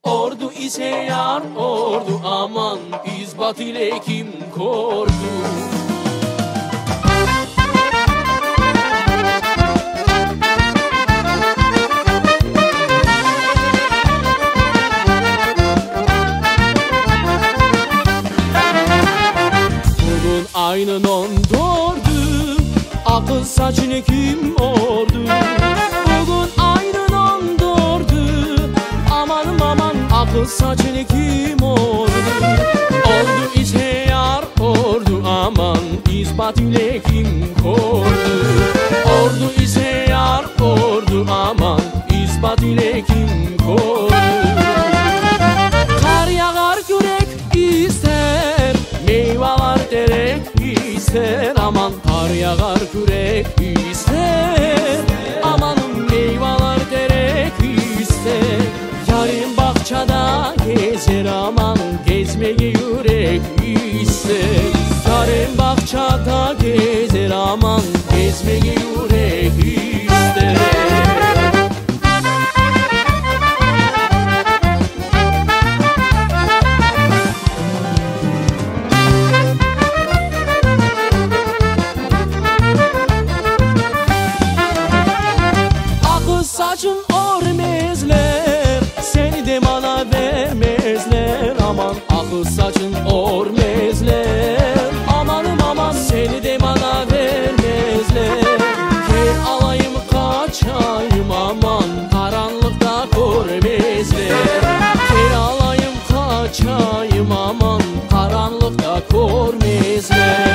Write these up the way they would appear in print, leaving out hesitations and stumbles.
Ordu ise yar ordu, aman isbat ile kim kordu? Bugün aynı nondordu, akıl saçını kim ordu? Bugün aynı nondordu, amanım aman akıl saçını kim ordu? Ordu ise yar ordu, aman ispat ile kim kordu? Ordu ise yar ordu, aman ispat ile kim kordu? Kar yağar yürek ister, meyveler derek ister, aman kar yağar yürek ister, amanın meyveler derek ister. Yarın bahçada gezer, aman gezmeyi yürek ister. Yarın bahçada gezer, aman gezmeyi yürek ister. Saçın örmezler, seni de bana vermezler, aman akıl saçın örmezler, amanım aman seni de bana vermezler. Gel alayım kaçayım, aman karanlıkta görmezler. Gel alayım kaçayım, aman karanlıkta görmezler.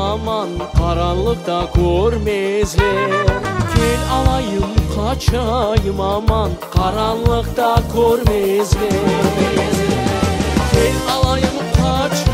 Aman karanlıkta görmezler. Gel alayım kaçayım, aman karanlıkta görmezler. Gel alayım kaçayım.